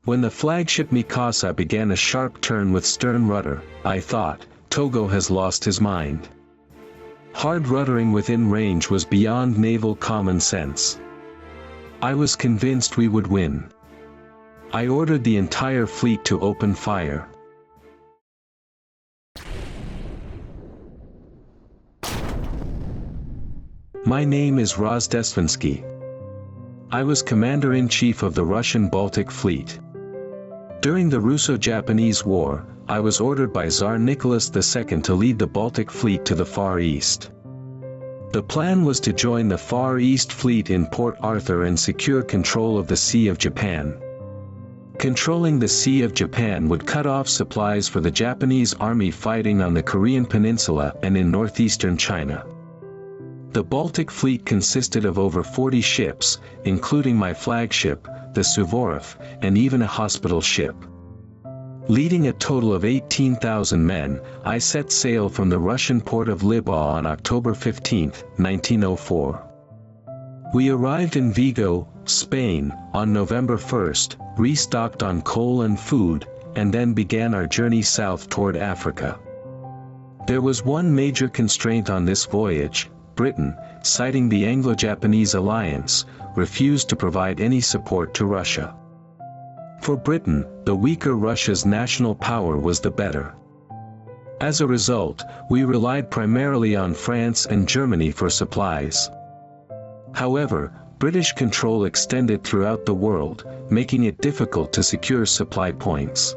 When the flagship Mikasa began a sharp turn with stern rudder, I thought, Togo has lost his mind. Hard ruddering within range was beyond naval common sense. I was convinced we would win. I ordered the entire fleet to open fire. My name is Rozdestvensky. I was Commander-in-Chief of the Russian Baltic Fleet. During the Russo-Japanese War, I was ordered by Tsar Nicholas II to lead the Baltic Fleet to the Far East. The plan was to join the Far East Fleet in Port Arthur and secure control of the Sea of Japan. Controlling the Sea of Japan would cut off supplies for the Japanese army fighting on the Korean Peninsula and in northeastern China. The Baltic Fleet consisted of over 40 ships, including my flagship, the Suvorov, and even a hospital ship. Leading a total of 18,000 men, I set sail from the Russian port of Libau on October 15, 1904. We arrived in Vigo, Spain, on November 1, restocked on coal and food, and then began our journey south toward Africa. There was one major constraint on this voyage. Britain, citing the Anglo-Japanese alliance, refused to provide any support to Russia. For Britain, the weaker Russia's national power was the better. As a result, we relied primarily on France and Germany for supplies. However, British control extended throughout the world, making it difficult to secure supply points.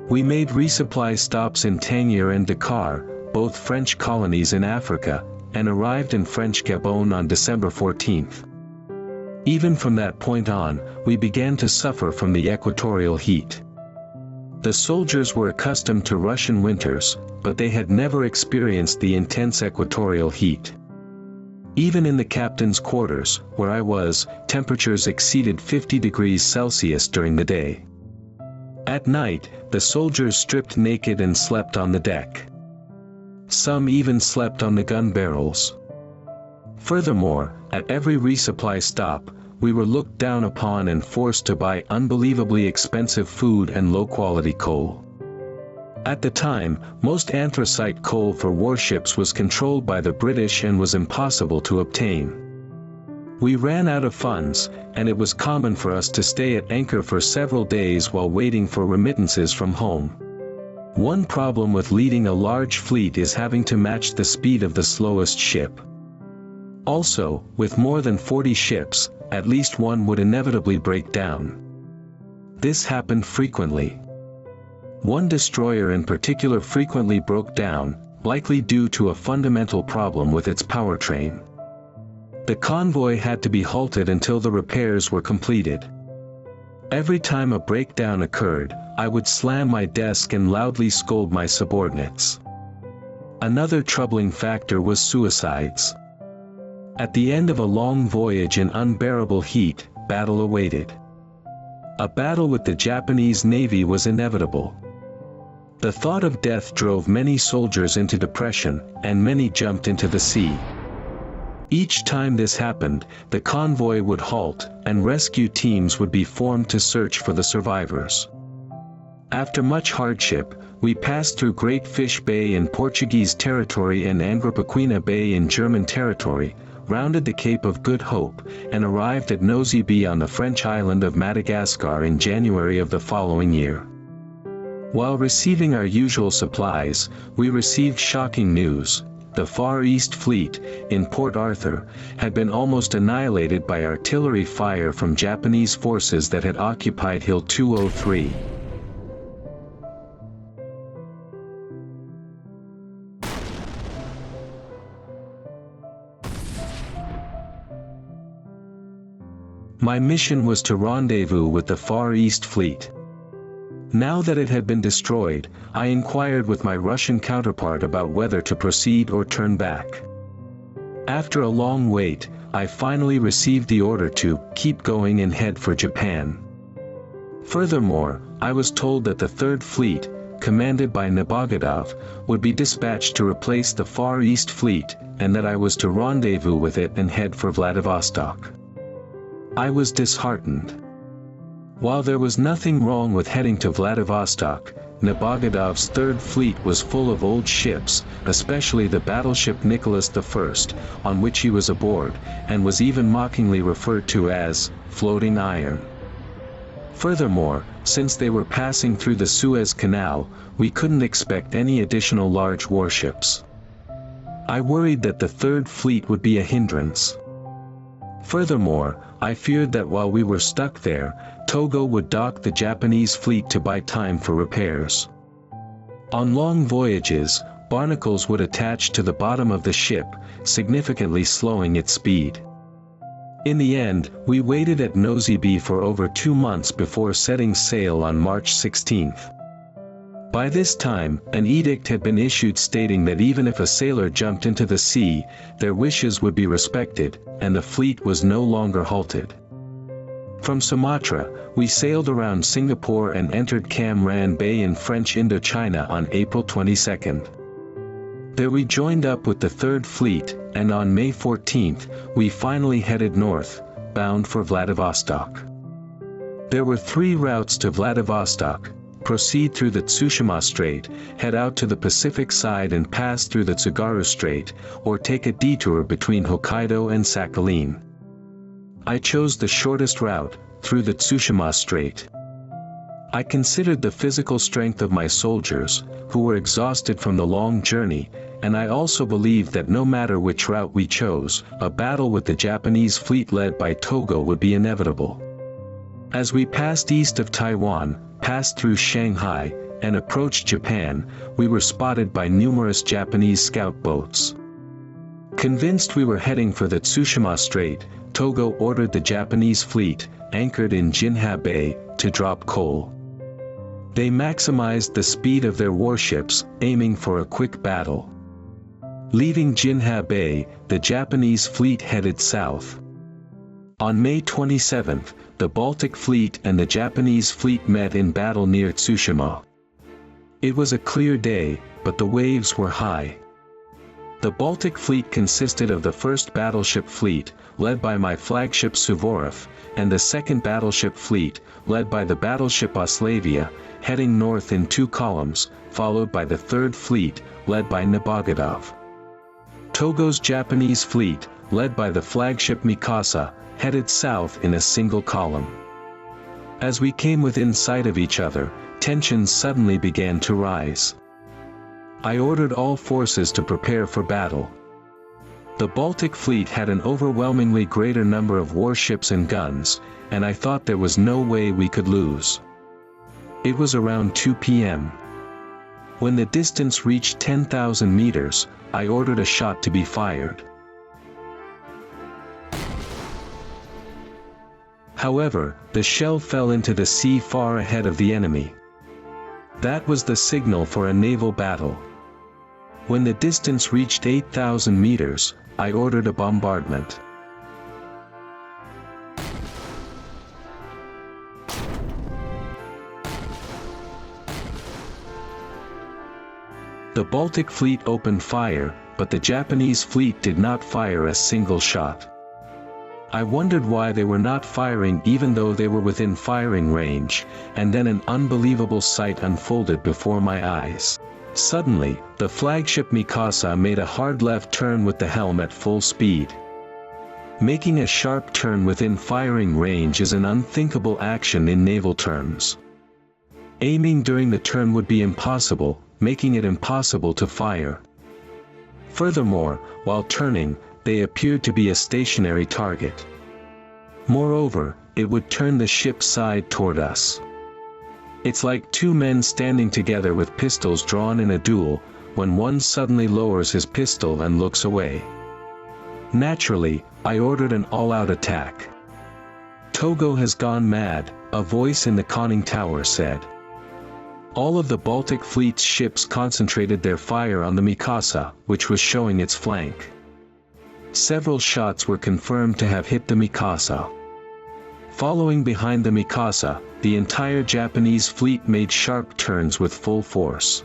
We made resupply stops in Tangier and Dakar, both French colonies in Africa, and arrived in French Gabon on December 14. Even from that point on, we began to suffer from the equatorial heat. The soldiers were accustomed to Russian winters, but they had never experienced the intense equatorial heat. Even in the captain's quarters, where I was, temperatures exceeded 50 degrees Celsius during the day. At night, the soldiers stripped naked and slept on the deck. Some even slept on the gun barrels. Furthermore, at every resupply stop, we were looked down upon and forced to buy unbelievably expensive food and low-quality coal. At the time, most anthracite coal for warships was controlled by the British and was impossible to obtain. We ran out of funds, and it was common for us to stay at anchor for several days while waiting for remittances from home. One problem with leading a large fleet is having to match the speed of the slowest ship. Also, with more than 40 ships, at least one would inevitably break down. This happened frequently. One destroyer in particular frequently broke down, likely due to a fundamental problem with its powertrain. The convoy had to be halted until the repairs were completed. Every time a breakdown occurred, I would slam my desk and loudly scold my subordinates. Another troubling factor was suicides. At the end of a long voyage in unbearable heat, battle awaited. A battle with the Japanese Navy was inevitable. The thought of death drove many soldiers into depression, and many jumped into the sea. Each time this happened, the convoy would halt, and rescue teams would be formed to search for the survivors. After much hardship, we passed through Great Fish Bay in Portuguese territory and Angrapaquina Bay in German territory, rounded the Cape of Good Hope, and arrived at Nosy Be on the French island of Madagascar in January of the following year. While receiving our usual supplies, we received shocking news. The Far East Fleet, in Port Arthur, had been almost annihilated by artillery fire from Japanese forces that had occupied Hill 203. My mission was to rendezvous with the Far East Fleet. Now that it had been destroyed, I inquired with my Russian counterpart about whether to proceed or turn back. After a long wait, I finally received the order to keep going and head for Japan. Furthermore, I was told that the Third Fleet, commanded by Nebogorov, would be dispatched to replace the Far East Fleet, and that I was to rendezvous with it and head for Vladivostok. I was disheartened. While there was nothing wrong with heading to Vladivostok, Nebogudov's Third Fleet was full of old ships, especially the battleship Nicholas I, on which he was aboard, and was even mockingly referred to as floating iron. Furthermore, since they were passing through the Suez Canal, we couldn't expect any additional large warships. I worried that the Third Fleet would be a hindrance. Furthermore, I feared that while we were stuck there, Togo would dock the Japanese fleet to buy time for repairs. On long voyages, barnacles would attach to the bottom of the ship, significantly slowing its speed. In the end, we waited at Nosy for over 2 months before setting sail on March 16. By this time, an edict had been issued stating that even if a sailor jumped into the sea, their wishes would be respected, and the fleet was no longer halted. From Sumatra, we sailed around Singapore and entered Cam Ranh Bay in French Indochina on April 22. There we joined up with the Third Fleet, and on May 14, we finally headed north, bound for Vladivostok. There were 3 routes to Vladivostok: proceed through the Tsushima Strait, head out to the Pacific side and pass through the Tsugaru Strait, or take a detour between Hokkaido and Sakhalin. I chose the shortest route, through the Tsushima Strait. I considered the physical strength of my soldiers, who were exhausted from the long journey, and I also believed that no matter which route we chose, a battle with the Japanese fleet led by Togo would be inevitable. As we passed east of Taiwan, passed through Shanghai, and approached Japan, we were spotted by numerous Japanese scout boats. Convinced we were heading for the Tsushima Strait, Togo ordered the Japanese fleet, anchored in Jinha Bay, to drop coal. They maximized the speed of their warships, aiming for a quick battle. Leaving Jinha Bay, the Japanese fleet headed south. On May 27, the Baltic Fleet and the Japanese fleet met in battle near Tsushima. It was a clear day, but the waves were high. The Baltic Fleet consisted of the 1st Battleship Fleet, led by my flagship Suvorov, and the 2nd Battleship Fleet, led by the battleship Oslavia, heading north in 2 columns, followed by the 3rd Fleet, led by Nebogudov. Togo's Japanese fleet, led by the flagship Mikasa, headed south in a single column. As we came within sight of each other, tensions suddenly began to rise. I ordered all forces to prepare for battle. The Baltic Fleet had an overwhelmingly greater number of warships and guns, and I thought there was no way we could lose. It was around 2 p.m. When the distance reached 10,000 meters, I ordered a shot to be fired. However, the shell fell into the sea far ahead of the enemy. That was the signal for a naval battle. When the distance reached 8,000 meters, I ordered a bombardment. The Baltic Fleet opened fire, but the Japanese fleet did not fire a single shot. I wondered why they were not firing even though they were within firing range, and then an unbelievable sight unfolded before my eyes. Suddenly, the flagship Mikasa made a hard left turn with the helm at full speed. Making a sharp turn within firing range is an unthinkable action in naval terms. Aiming during the turn would be impossible, making it impossible to fire. Furthermore, while turning, they appeared to be a stationary target. Moreover, it would turn the ship's side toward us. It's like 2 men standing together with pistols drawn in a duel, when one suddenly lowers his pistol and looks away. Naturally, I ordered an all-out attack. "Togo has gone mad," a voice in the conning tower said. All of the Baltic Fleet's ships concentrated their fire on the Mikasa, which was showing its flank. Several shots were confirmed to have hit the Mikasa. Following behind the Mikasa, the entire Japanese fleet made sharp turns with full force.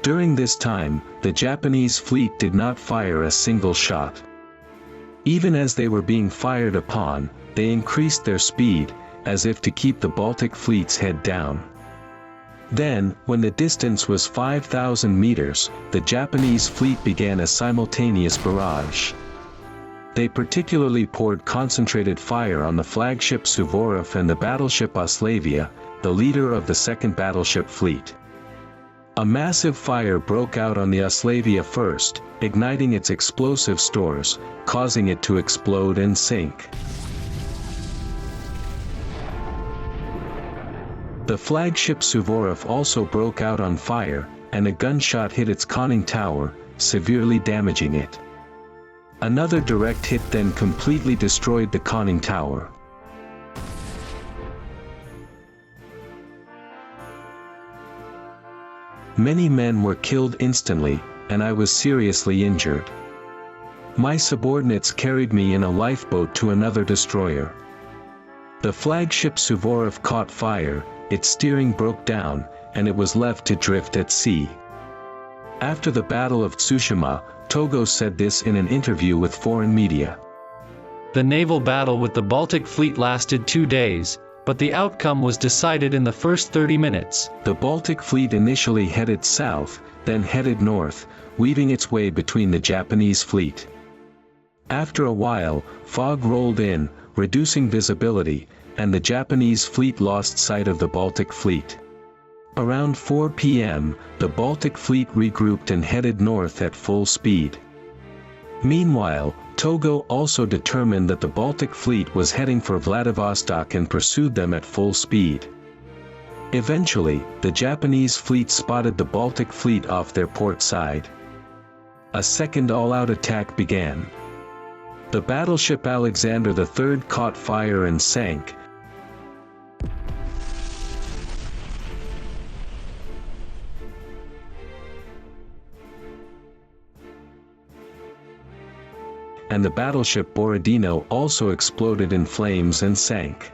During this time, the Japanese fleet did not fire a single shot. Even as they were being fired upon, they increased their speed, as if to keep the Baltic fleet's head down. Then, when the distance was 5,000 meters, the Japanese fleet began a simultaneous barrage. They particularly poured concentrated fire on the flagship Suvorov and the battleship Oslavia, the leader of the second battleship fleet. A massive fire broke out on the Oslavia first, igniting its explosive stores, causing it to explode and sink. The flagship Suvorov also broke out on fire, and a gunshot hit its conning tower, severely damaging it. Another direct hit then completely destroyed the conning tower. Many men were killed instantly, and I was seriously injured. My subordinates carried me in a lifeboat to another destroyer. The flagship Suvorov caught fire, its steering broke down, and it was left to drift at sea. After the Battle of Tsushima, Togo said this in an interview with foreign media. The naval battle with the Baltic fleet lasted 2 days, but the outcome was decided in the first 30 minutes. The Baltic fleet initially headed south, then headed north, weaving its way between the Japanese fleet. After a while, fog rolled in, reducing visibility, and the Japanese fleet lost sight of the Baltic fleet. Around 4 p.m., the Baltic fleet regrouped and headed north at full speed. Meanwhile, Togo also determined that the Baltic fleet was heading for Vladivostok and pursued them at full speed. Eventually, the Japanese fleet spotted the Baltic fleet off their port side. A second all-out attack began. The battleship Alexander III caught fire and sank, and the battleship Borodino also exploded in flames and sank.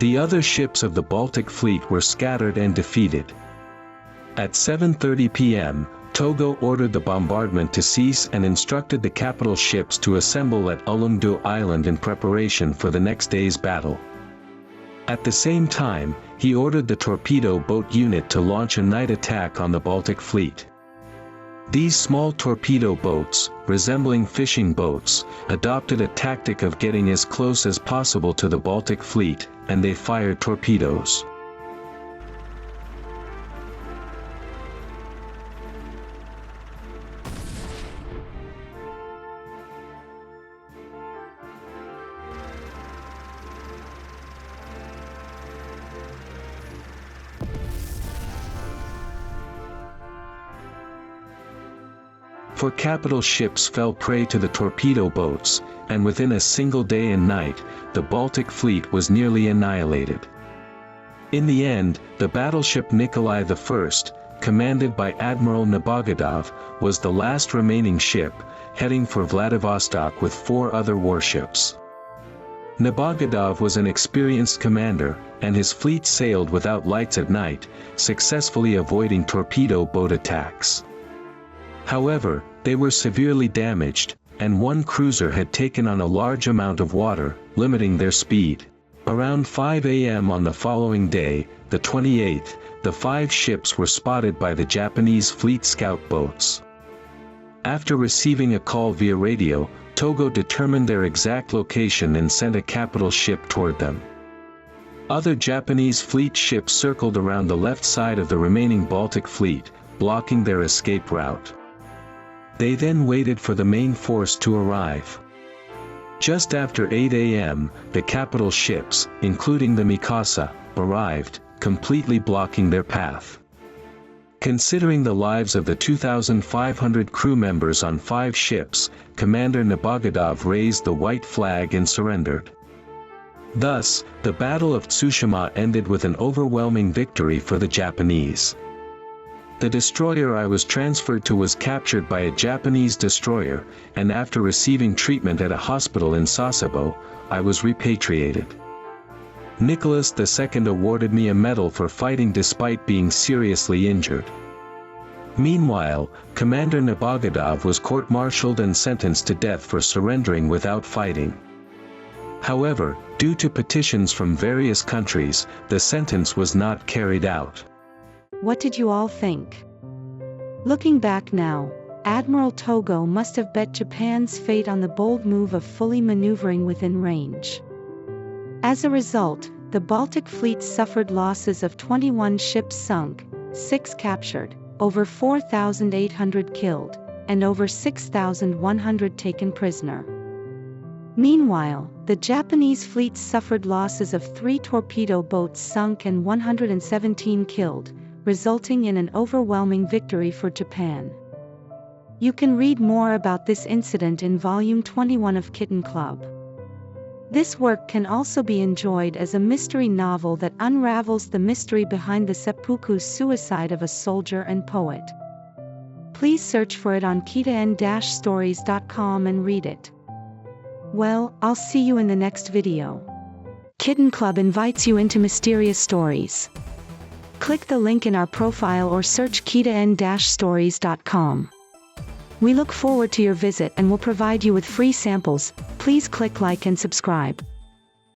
The other ships of the Baltic fleet were scattered and defeated. At 7:30 p.m., Togo ordered the bombardment to cease and instructed the capital ships to assemble at Ulleungdo Island in preparation for the next day's battle. At the same time, he ordered the torpedo boat unit to launch a night attack on the Baltic fleet. These small torpedo boats, resembling fishing boats, adopted a tactic of getting as close as possible to the Baltic fleet, and they fired torpedoes. For capital ships fell prey to the torpedo boats, and within a single day and night, the Baltic fleet was nearly annihilated. In the end, the battleship Nikolai I, commanded by Admiral Nebogodov, was the last remaining ship, heading for Vladivostok with 4 other warships. Nebogodov was an experienced commander, and his fleet sailed without lights at night, successfully avoiding torpedo boat attacks. However, they were severely damaged, and one cruiser had taken on a large amount of water, limiting their speed. Around 5 a.m. on the following day, the 28th, the 5 ships were spotted by the Japanese fleet scout boats. After receiving a call via radio, Togo determined their exact location and sent a capital ship toward them. Other Japanese fleet ships circled around the left side of the remaining Baltic fleet, blocking their escape route. They then waited for the main force to arrive. Just after 8 a.m., the capital ships, including the Mikasa, arrived, completely blocking their path. Considering the lives of the 2,500 crew members on 5 ships, Commander Nebogodov raised the white flag and surrendered. Thus, the Battle of Tsushima ended with an overwhelming victory for the Japanese. The destroyer I was transferred to was captured by a Japanese destroyer, and after receiving treatment at a hospital in Sasebo, I was repatriated. Nicholas II awarded me a medal for fighting despite being seriously injured. Meanwhile, Commander Nabogudov was court-martialed and sentenced to death for surrendering without fighting. However, due to petitions from various countries, the sentence was not carried out. What did you all think? Looking back now, Admiral Togo must have bet Japan's fate on the bold move of fully maneuvering within range. As a result, the Baltic Fleet suffered losses of 21 ships sunk, 6 captured, over 4,800 killed, and over 6,100 taken prisoner. Meanwhile, the Japanese fleet suffered losses of 3 torpedo boats sunk and 117 killed, resulting in an overwhelming victory for Japan. You can read more about this incident in Volume 21 of Kitan Club. This work can also be enjoyed as a mystery novel that unravels the mystery behind the seppuku suicide of a soldier and poet. Please search for it on kitan-stories.com and read it. Well, I'll see you in the next video. Kitan Club invites you into mysterious stories. Click the link in our profile or search kitan-stories.com. We look forward to your visit and will provide you with free samples. Please click like and subscribe.